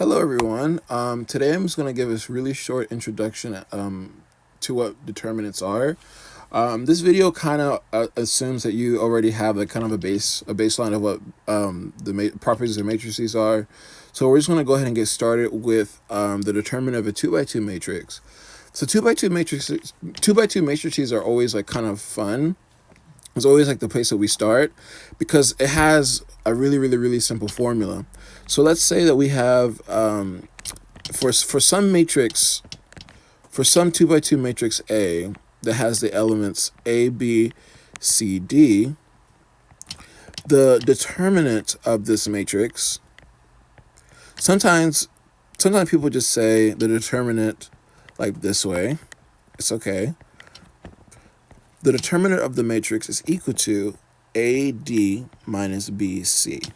Hello everyone. Today I'm just going to give this really short introduction to what determinants are. This video kind of assumes that you already have a kind of a baseline of what properties of matrices are. So we're just going to go ahead and get started with the determinant of a 2x2 matrix. So 2x2 matrices are always like kind of fun. It's always like the place that we start because it has a really simple formula. So let's say that we have for some matrix, for some 2x2 matrix A that has the elements A, B, C, D, the determinant of this matrix, sometimes people just say the determinant like this way. It's okay. The determinant of the matrix is equal to AD minus BC.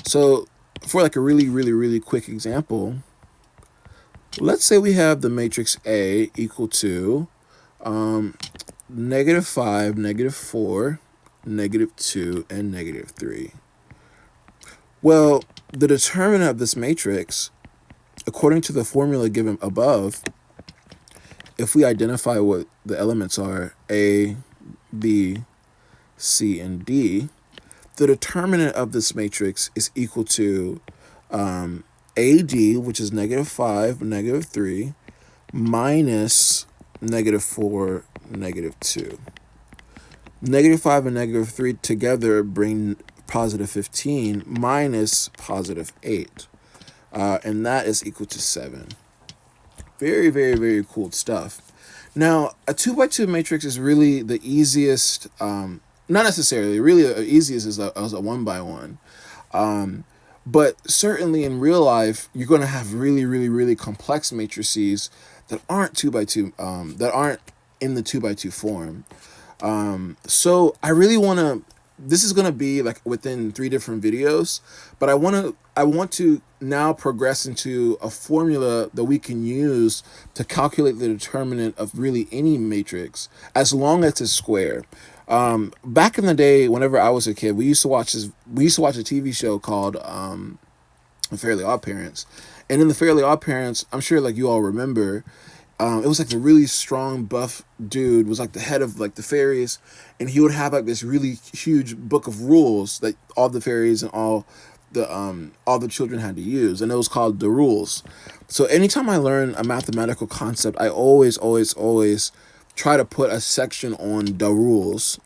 So for like a really quick example, let's say we have the matrix A equal to -5, -4, -2, and -3. Well, the determinant of this matrix, according to the formula given above, if we identify what the elements are, A, B, C, and D, the determinant of this matrix is equal to AD, which is -5, -3, minus -4, -2. -5 and -3 together bring +15 minus +8. And that is equal to 7. Very cool stuff. Now, a 2x2 matrix is really the easiest, not necessarily, really the easiest is a 1x1. But certainly in real life, you're going to have really complex matrices that aren't 2x2, that aren't in the 2x2 form. So I really want to, this is going to be like within 3 different videos, but I want to now progress into a formula that we can use to calculate the determinant of really any matrix as long as it's square. Back in the day, whenever I was a kid, we used to watch a TV show called Fairly Odd Parents. And in the Fairly Odd Parents, I'm sure like you all remember, it was like the really strong buff dude was like the head of like the fairies, and he would have like this really huge book of rules that all the fairies and all the children had to use, and it was called the rules. So anytime I learn a mathematical concept, I always try to put a section on the rules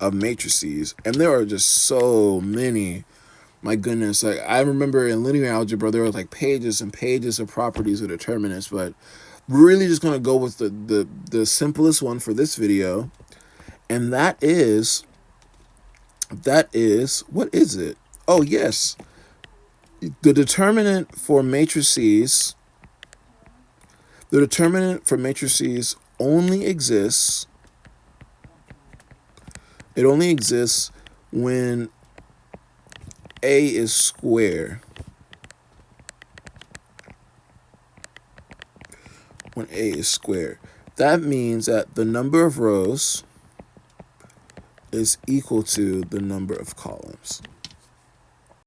of matrices, and there are just so many. My goodness, like I remember in linear algebra, there was like pages and pages of properties of determinants, but we're really just gonna go with the simplest one for this video, and that is what is it? Oh yes, the determinant for matrices. The determinant for matrices only exists. It only exists when A is square. When A is square. That means that the number of rows is equal to the number of columns.